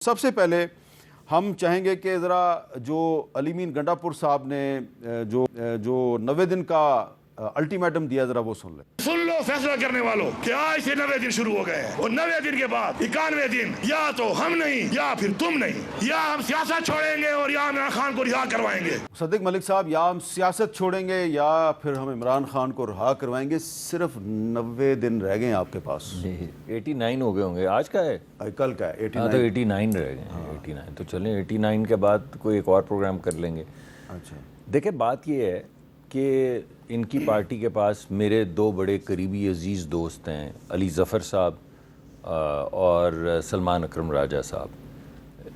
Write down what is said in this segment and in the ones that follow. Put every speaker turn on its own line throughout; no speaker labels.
سب سے پہلے ہم چاہیں گے کہ ذرا جو علی مین گنڈا پور صاحب نے جو 90 دن کا الٹیمیٹم دیا ذرا وہ سن لیں۔
سن لو فیصلہ کرنے والوں کہ آج سے 90 دن شروع ہو گئے ہیں اور 90 دن کے بعد 91 دن یا تو ہم نہیں یا پھر تم نہیں، یا ہم سیاست چھوڑیں گے اور یا عمران خان کو رہا کروائیں گے۔
صدیق ملک صاحب، یا ہم سیاست چھوڑیں گے یا پھر ہم عمران خان کو رہا کروائیں گے۔ صرف 90 دن رہ گئے ہیں آپ کے پاس۔
89 ہو گئے ہوں گے، آج کا ہے
کل کا ہے 89۔
تو 89 رہ گئے ہیں 89۔ تو چلیں 89 کے بعد کوئی ایک اور پروگرام کر لیں گے۔
اچھا
دیکھیں بات یہ ہے کہ ان کی پارٹی کے پاس میرے دو بڑے قریبی عزیز دوست ہیں، علی ظفر صاحب اور سلمان اکرم راجہ صاحب۔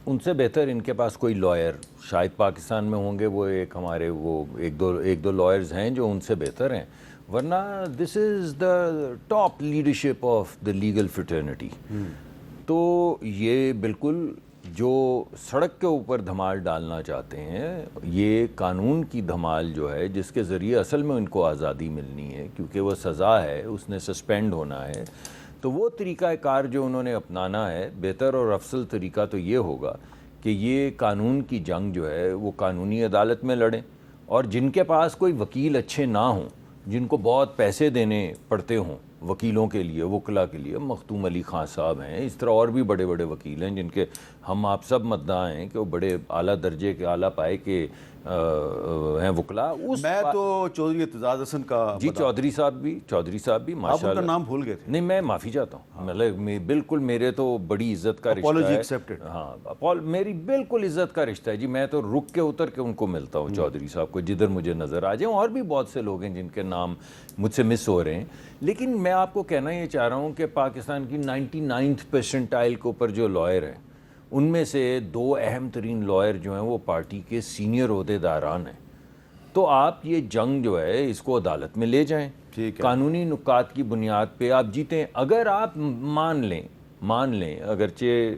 ان سے بہتر ان کے پاس کوئی لائر شاید پاکستان میں ہوں گے، وہ ایک ہمارے وہ ایک دو لائرز ہیں جو ان سے بہتر ہیں، ورنہ this is the top leadership of the legal fraternity. تو یہ بالکل جو سڑک کے اوپر دھمال ڈالنا چاہتے ہیں، یہ قانون کی دھمال جو ہے جس کے ذریعے اصل میں ان کو آزادی ملنی ہے، کیونکہ وہ سزا ہے، اس نے سسپینڈ ہونا ہے، تو وہ طریقہ کار جو انہوں نے اپنانا ہے، بہتر اور افضل طریقہ تو یہ ہوگا کہ یہ قانون کی جنگ جو ہے وہ قانونی عدالت میں لڑیں، اور جن کے پاس کوئی وکیل اچھے نہ ہوں، جن کو بہت پیسے دینے پڑتے ہوں وکیلوں کے لیے، وکلا کے لیے، مختوم علی خان صاحب ہیں، اس طرح اور بھی بڑے بڑے وکیل ہیں جن کے ہم آپ سب مدعا ہیں کہ وہ بڑے اعلیٰ درجے کے، اعلیٰ پائے کے ہیں وکلا۔
میں تو چودھری اعتزاز حسن کا
جی چودھری صاحب بھی
آپ
ماشاء
ان کا
اللہ۔
نام بھول گئے تھے۔
نہیں، میں معافی چاہتا ہوں، مطلب بالکل میرے تو بڑی عزت کا رشتہ
Apology
ہے۔
accepted۔
ہاں، میری بالکل عزت کا رشتہ ہے جی، میں تو رک کے اتر کے ان کو ملتا ہوں چودھری صاحب کو جدھر مجھے نظر آ جائیں، اور بھی بہت سے لوگ ہیں جن کے نام مجھ سے مس ہو رہے ہیں، لیکن میں آپ کو کہنا یہ چاہ رہا ہوں کہ پاکستان کی 99 پرسنٹائل کے اوپر جو لائر ہیں، ان میں سے دو اہم ترین لائر جو ہیں وہ پارٹی کے سینئر عہدیداران ہیں۔ تو آپ یہ جنگ جو ہے اس کو عدالت میں لے جائیں، قانونی نکات کی بنیاد پہ آپ جیتیں۔ اگر آپ مان لیں اگرچہ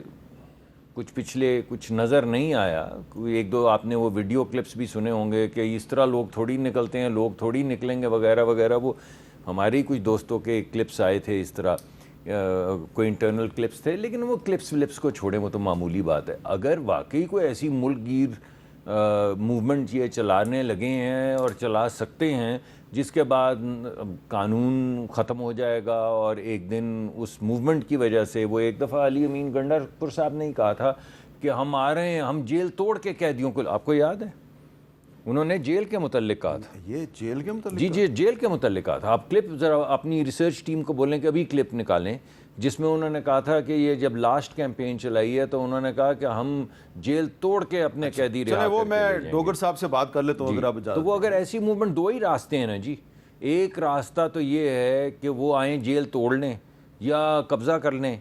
کچھ نظر نہیں آیا، ایک دو آپ نے وہ ویڈیو کلپس بھی سنے ہوں گے کہ اس طرح لوگ تھوڑی نکلتے ہیں، لوگ تھوڑی نکلیں گے وغیرہ وغیرہ، وہ ہمارے کچھ دوستوں کے کلپس آئے تھے اس طرح، کوئی انٹرنل کلپس تھے، لیکن وہ کلپس کو چھوڑیں، وہ تو معمولی بات ہے۔ اگر واقعی کوئی ایسی ملک گیر موومنٹ یہ چلانے لگے ہیں اور چلا سکتے ہیں جس کے بعد قانون ختم ہو جائے گا، اور ایک دن اس موومنٹ کی وجہ سے، وہ ایک دفعہ علی امین گنڈا پور صاحب نے ہی کہا تھا کہ ہم آ رہے ہیں، ہم جیل توڑ کے قیدیوں کو، آپ کو یاد ہے انہوں نے جیل کے متعلق کہا تھا۔
یہ جیل کے متعلق؟
جی جیل کے متعلق کہا تھا۔ آپ کلپ ذرا اپنی ریسرچ ٹیم کو بولیں کہ ابھی کلپ نکالیں، جس میں انہوں نے کہا تھا کہ یہ جب لاسٹ کیمپین چلائی ہے تو انہوں نے کہا کہ ہم جیل توڑ کے اپنے قیدی رہا
چلیں وہ
کر کے
میں
لے جائیں گے۔
ڈوگر صاحب سے بات کر لیتا ہوں اگر آپ اجازت
تو وہ اگر ایسی موومنٹ، دو ہی راستے ہیں نا جی، ایک راستہ تو یہ ہے کہ وہ آئیں جیل توڑ لیں یا قبضہ کر لیں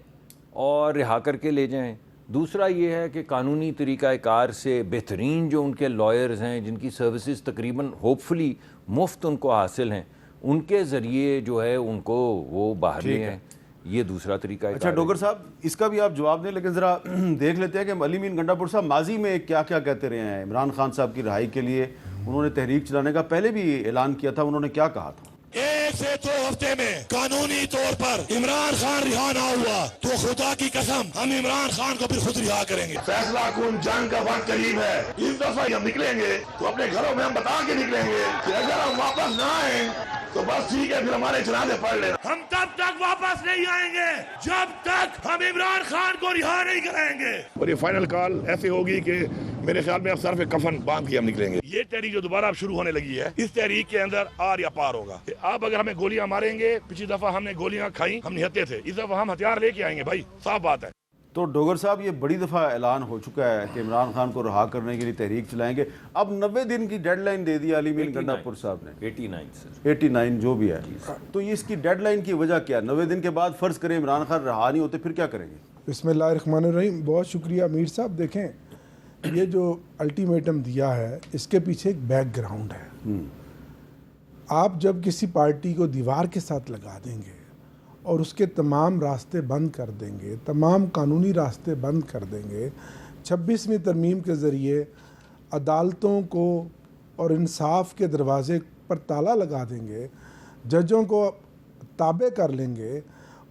اور رہا کر کے لے جائیں، دوسرا یہ ہے کہ قانونی طریقہ کار سے بہترین جو ان کے لائرز ہیں جن کی سروسز تقریباً ہوپ فلی مفت ان کو حاصل ہیں، ان کے ذریعے جو ہے ان کو وہ باہر لے ہیں، یہ دوسرا طریقہ ہے۔
اچھا ڈوگر صاحب، اس کا بھی آپ جواب دیں، لیکن ذرا دیکھ لیتے ہیں کہ علی مین گنڈا پور صاحب ماضی میں کیا کیا کہتے رہے ہیں عمران خان صاحب کی رہائی کے لیے۔ انہوں نے تحریک چلانے کا پہلے بھی اعلان کیا تھا، انہوں نے کیا کہا تھا؟
1 سے 2 ہفتے میں قانونی طور پر عمران خان رہا نہ ہوا تو خدا کی قسم ہم عمران خان کو پھر خود رہا کریں گے۔ فیصلہ کن جنگ کا وقت قریب ہے، اس دفعہ ہم نکلیں گے تو اپنے گھروں میں ہم بتا کے نکلیں گے کہ اگر ہم واپس نہ آئیں تو بس ٹھیک ہے، پھر ہمارے جنازے پڑھ لینا۔ ہم تب تک واپس نہیں آئیں گے جب تک ہم عمران خان کو رہا نہیں کریں گے، اور یہ فائنل کال ایسے ہوگی کہ میرے خیال میں اب سر پہ کفن باندھ کے ہم نکلیں گے۔ یہ تحریک جو دوبارہ اب شروع ہونے لگی ہے، اس تحریک کے اندر آر یا پار ہوگا کہ آپ اگر ہمیں گولیاں ماریں گے، پچھلی دفعہ ہم نے گولیاں کھائیں، ہم نہتے تھے، اس دفعہ ہم ہتھیار لے کے آئیں گے، بھائی صاف بات ہے۔
تو ڈوگر صاحب یہ بڑی دفعہ اعلان ہو چکا ہے کہ عمران خان کو رہا کرنے کے لیے تحریک چلائیں گے، اب 90 دن کی ڈیڈ لائن دے دی علی مین گنڈا پور صاحب نے۔
89 سر،
89 جو بھی ہے، تو یہ اس کی ڈیڈ لائن کی وجہ کیا؟ 90 دن کے بعد فرض کریں عمران خان رہا نہیں ہوتے، پھر کیا کریں گے؟
بسم اللہ الرحمن الرحیم۔ بہت شکریہ امیر صاحب۔ دیکھیں یہ جو الٹیمیٹم دیا ہے اس کے پیچھے ایک بیک گراؤنڈ ہے۔ آپ جب کسی پارٹی کو دیوار کے ساتھ لگا دیں گے اور اس کے تمام راستے بند کر دیں گے، تمام قانونی راستے بند کر دیں گے، 26ویں ترمیم کے ذریعے عدالتوں کو اور انصاف کے دروازے پر تالا لگا دیں گے، ججوں کو تابع کر لیں گے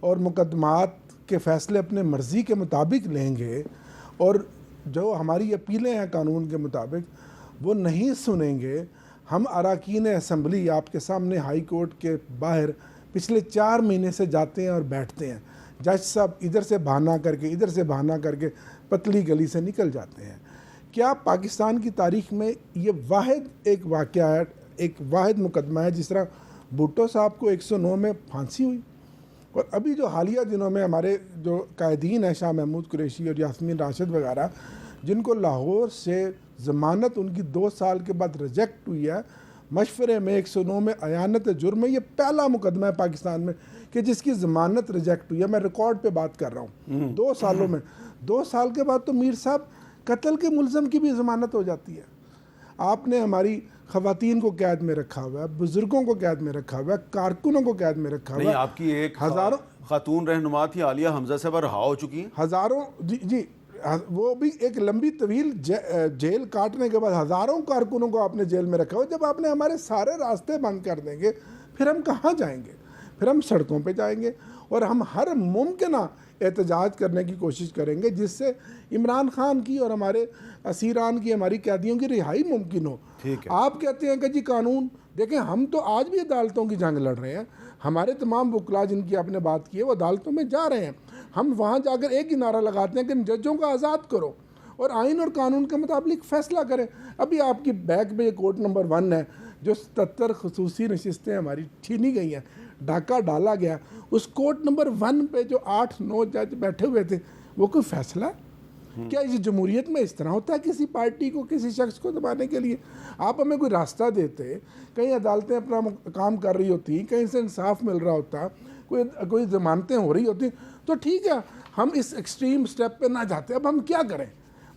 اور مقدمات کے فیصلے اپنے مرضی کے مطابق لیں گے، اور جو ہماری اپیلیں ہیں قانون کے مطابق وہ نہیں سنیں گے، ہم اراکین اسمبلی آپ کے سامنے ہائی کورٹ کے باہر پچھلے 4 مہینے سے جاتے ہیں اور بیٹھتے ہیں، جج صاحب ادھر سے بہانہ کر کے ادھر سے بہانہ کر کے پتلی گلی سے نکل جاتے ہیں۔ کیا پاکستان کی تاریخ میں یہ واحد ایک واقعہ ہے، ایک واحد مقدمہ ہے جس طرح بھٹو صاحب کو 109 میں پھانسی ہوئی، اور ابھی جو حالیہ دنوں میں ہمارے جو قائدین ہیں شاہ محمود قریشی اور یاسمین راشد وغیرہ، جن کو لاہور سے ضمانت ان کی 2 سال کے بعد ریجیکٹ ہوئی ہے، مشورے میں 109 میں اعانت جرم ہے، یہ پہلا مقدمہ ہے پاکستان میں کہ جس کی ضمانت ریجیکٹ ہوئی ہے۔ میں ریکارڈ پہ بات کر رہا ہوں، 2 سالوں میں 2 سال کے بعد تو میر صاحب قتل کے ملزم کی بھی ضمانت ہو جاتی ہے۔ آپ نے ہماری خواتین کو قید میں رکھا ہوا ہے، بزرگوں کو قید میں رکھا ہوا ہے، کارکنوں کو قید میں رکھا ہوا ہے۔
نہیں، آپ کی ایک
ہزاروں
خاتون رہنما تھی عالیہ حمزہ صاحبہ، رہا ہو چکی ہیں۔
ہزاروں جی وہ بھی ایک لمبی طویل جیل کاٹنے کے بعد ہزاروں کارکنوں کو آپ نے جیل میں رکھا ہوا۔ جب آپ نے ہمارے سارے راستے بند کر دیں گے پھر ہم کہاں جائیں گے؟ پھر ہم سڑکوں پہ جائیں گے اور ہم ہر ممکنہ احتجاج کرنے کی کوشش کریں گے جس سے عمران خان کی اور ہمارے اسیران کی، ہماری قیدیوں کی رہائی ممکن ہو۔ آپ کہتے ہیں کہ جی قانون، دیکھیں ہم تو آج بھی عدالتوں کی جنگ لڑ رہے ہیں، ہمارے تمام وکلا جن کی آپ نے بات کی ہے وہ عدالتوں میں جا رہے ہیں، ہم وہاں جا کر ایک ہی نعرہ لگاتے ہیں کہ ججوں کو آزاد کرو اور آئین اور قانون کے مطابق فیصلہ کریں۔ ابھی آپ کی بیک میں یہ کورٹ نمبر 1 ہے جو 77 خصوصی نشستیں ہماری چھینی گئی ہیں، ڈاکہ ڈالا گیا، اس کورٹ نمبر 1 پہ جو 8-9 جج بیٹھے ہوئے تھے وہ کوئی فیصلہ ہے؟ کیا اس جمہوریت میں اس طرح ہوتا ہے کسی پارٹی کو، کسی شخص کو دبانے کے لیے؟ آپ ہمیں کوئی راستہ دیتے، کہیں عدالتیں اپنا کام کر رہی ہوتی، کہیں سے انصاف مل رہا ہوتا، کوئی ضمانتیں ہو رہی ہوتی تو ٹھیک ہے، ہم اس ایکسٹریم سٹیپ پہ نہ جاتے۔ اب ہم کیا کریں؟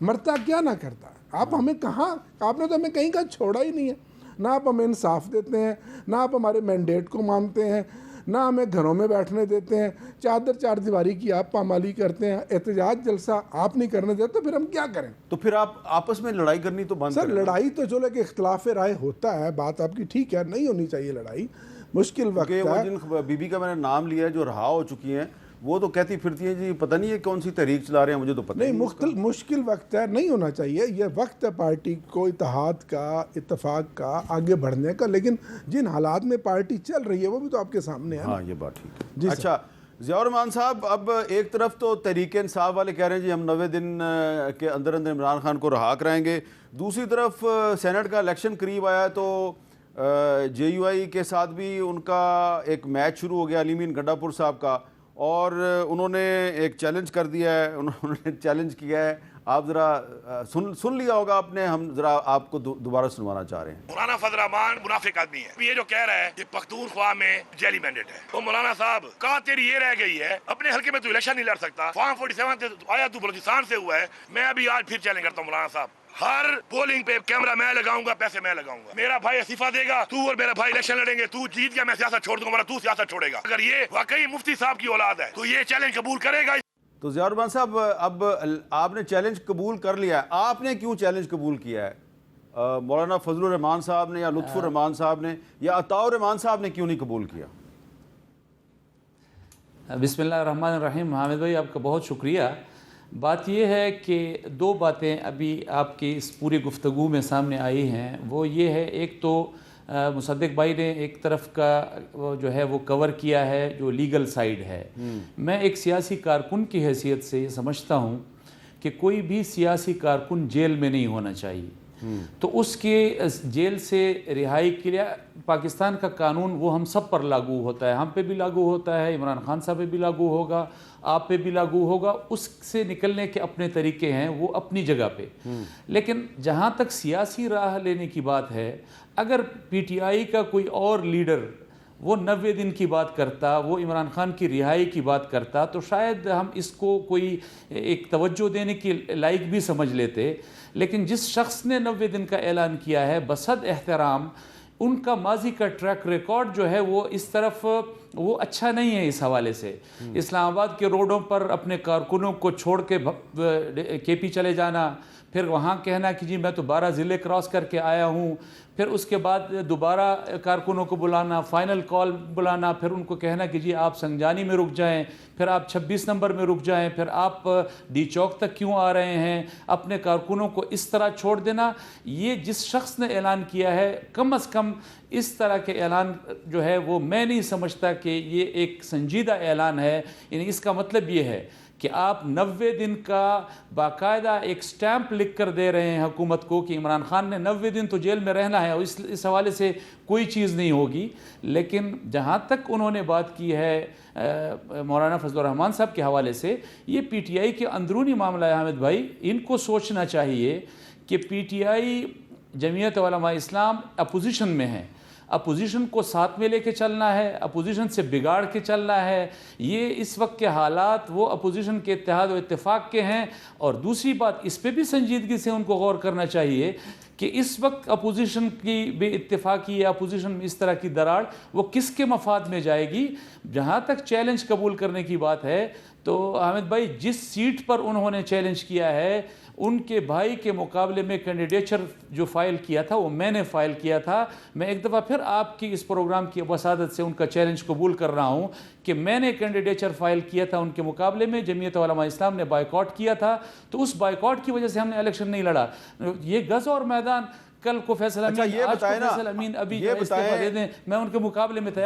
مرتا کیا نہ کرتا۔ آپ ہمیں کہاں، آپ نے تو ہمیں کہیں کا چھوڑا ہی نہیں ہے، نہ آپ ہمیں انصاف دیتے ہیں، نہ آپ ہمارے مینڈیٹ کو مانتے ہیں، نہ ہمیں گھروں میں بیٹھنے دیتے ہیں، چار دیواری کی آپ پامالی کرتے ہیں، احتجاج جلسہ آپ نہیں کرنے دیتے، تو پھر ہم کیا کریں؟
تو پھر آپ آپس میں لڑائی کرنی تو بند
سر
کریں۔
لڑائی تو چلو کہ اختلاف رائے ہوتا ہے، بات آپ کی ٹھیک ہے، نہیں ہونی چاہیے لڑائی، مشکل وقت
کہ وہ
ہے۔
جن بی بی کا میں نے نام لیا ہے جو رہا ہو چکی ہیں، وہ تو کہتی پھرتی ہیں جی پتہ نہیں یہ کون سی تحریک چلا رہے ہیں، مجھے تو پتہ
نہیں، مشکل وقت ہے، نہیں ہونا چاہیے، یہ وقت ہے پارٹی کو اتحاد کا، اتفاق کا، آگے بڑھنے کا، لیکن جن حالات میں پارٹی چل رہی ہے وہ بھی تو آپ کے سامنے ہے۔
ہاں یہ بات ٹھیک ہے۔
جی
اچھا ضیاء الرحمان صاحب، اب ایک طرف تو تحریک انصاف والے کہہ رہے ہیں جی ہم 90 دن کے اندر اندر عمران خان کو رہا کرائیں گے، دوسری طرف سینٹ کا الیکشن قریب آیا ہے تو جے یو آئی کے ساتھ بھی ان کا ایک میچ شروع ہو گیا، علی امین گنڈا پور صاحب کا، اور انہوں نے ایک چیلنج کر دیا ہے، انہوں نے چیلنج کیا ہے، آپ ذرا سن لیا ہوگا آپ نے، ہم ذرا آپ کو دوبارہ سنوانا چاہ رہے ہیں۔
مولانا فضل الرحمان منافق آدمی ہے، یہ جو کہہ رہا ہے کہ پختونخوا میں جیلی مینڈیٹ ہے، تو مولانا صاحب کہاں تیری یہ رہ گئی ہے، اپنے حلقے میں تو الیکشن نہیں لڑ سکتا، فارم 47 سے آیا تو بلوچستان سے ہوا ہے۔ میں ابھی آج پھر چیلنج کرتا ہوں مولانا صاحب، ہر پولنگ پہ کیمرہ میں لگاؤں گا، پیسے میں لگاؤں گا، میرا بھائی استعفیٰ دے گا، تو اور میرا بھائی الیکشن لڑیں گے، تو جیت گیا میں سیاست چھوڑ دوں گا، تو سیاست چھوڑے گا۔ اگر یہ واقعی مفتی صاحب کی اولاد ہے تو یہ چیلنج قبول کرے گا۔
تو ضیاء الرحمان صاحب، اب آپ نے چیلنج قبول کر لیا ہے، آپ نے کیوں چیلنج قبول کیا ہے؟ مولانا فضل الرحمان صاحب نے یا لطف الرحمان صاحب نے یا عطاء الرحمان صاحب نے کیوں نہیں قبول کیا؟
بسم اللہ الرحمن الرحیم۔ حامد بھائی آپ کا بہت شکریہ۔ بات یہ ہے کہ 2 باتیں ابھی آپ کی اس پوری گفتگو میں سامنے آئی ہیں، وہ یہ ہے، ایک تو مصدق بھائی نے ایک طرف کا جو ہے وہ کور کیا ہے جو لیگل سائیڈ ہے۔ میں ایک سیاسی کارکن کی حیثیت سے یہ سمجھتا ہوں کہ کوئی بھی سیاسی کارکن جیل میں نہیں ہونا چاہیے، تو اس کے جیل سے رہائی کے لیے پاکستان کا قانون وہ ہم سب پر لاگو ہوتا ہے، ہم پہ بھی لاگو ہوتا ہے، عمران خان صاحب پہ بھی لاگو ہوگا، آپ پہ بھی لاگو ہوگا، اس سے نکلنے کے اپنے طریقے ہیں وہ اپنی جگہ پہ۔ لیکن جہاں تک سیاسی راہ لینے کی بات ہے، اگر پی ٹی آئی کا کوئی اور لیڈر وہ 90 دن کی بات کرتا، وہ عمران خان کی رہائی کی بات کرتا، تو شاید ہم اس کو کوئی ایک توجہ دینے کی لائق بھی سمجھ لیتے۔ لیکن جس شخص نے 90 دن کا اعلان کیا ہے، بصد احترام ان کا ماضی کا ٹریک ریکارڈ جو ہے وہ اس طرف وہ اچھا نہیں ہے اس حوالے سے. اسلام آباد کے روڈوں پر اپنے کارکنوں کو چھوڑ کے کے پی چلے جانا, پھر وہاں کہنا کہ جی میں تو 12 ضلع کراس کر کے آیا ہوں, پھر اس کے بعد دوبارہ کارکنوں کو بلانا, فائنل کال بلانا, پھر ان کو کہنا کہ جی آپ سنجانی میں رک جائیں, پھر آپ 26 نمبر میں رک جائیں, پھر آپ ڈی چوک تک کیوں آ رہے ہیں, اپنے کارکنوں کو اس طرح چھوڑ دینا. یہ جس شخص نے اعلان کیا ہے, کم از کم اس طرح کے اعلان جو ہے وہ میں نہیں سمجھتا کہ یہ ایک سنجیدہ اعلان ہے. یعنی اس کا مطلب یہ ہے کہ آپ 90 دن کا باقاعدہ ایک سٹیمپ لکھ کر دے رہے ہیں حکومت کو کہ عمران خان نے 90 دن تو جیل میں رہنا ہے, اور اس حوالے سے کوئی چیز نہیں ہوگی. لیکن جہاں تک انہوں نے بات کی ہے مولانا فضل الرحمان صاحب کے حوالے سے, یہ پی ٹی آئی کے اندرونی معاملہ ہے حامد بھائی. ان کو سوچنا چاہیے کہ P T I Jamiat Ulema Islam opposition میں ہے, اپوزیشن کو ساتھ میں لے کے چلنا ہے, اپوزیشن سے بگاڑ کے چلنا ہے. یہ اس وقت کے حالات وہ اپوزیشن کے اتحاد و اتفاق کے ہیں. اور دوسری بات, اس پہ بھی سنجیدگی سے ان کو غور کرنا چاہیے کہ اس وقت اپوزیشن کی بے اتفاقی یا اپوزیشن میں اس طرح کی دراڑ وہ کس کے مفاد میں جائے گی. جہاں تک چیلنج قبول کرنے کی بات ہے تو حامد بھائی جس سیٹ پر انہوں نے چیلنج کیا ہے, ان کے بھائی کے مقابلے میں کینڈیڈیچر جو فائل کیا تھا وہ میں نے فائل کیا تھا. میں ایک دفعہ پھر آپ کی اس پروگرام کی وسادت سے ان کا چیلنج قبول کر رہا ہوں کہ میں نے کینڈیڈیچر فائل کیا تھا ان کے مقابلے میں, جمعیت علماء اسلام نے بائیکاٹ کیا تھا. تو اس بائیکاٹ کی وجہ سے ہم نے الیکشن نہیں لڑا. یہ غزہ اور میدان کل کو فیصل امین,
یہ
آج کو
بتائیں نا,
فیصل امین ابھی
یہ
استعفیٰ دے دیں, میں ان کے مقابلے میں تیار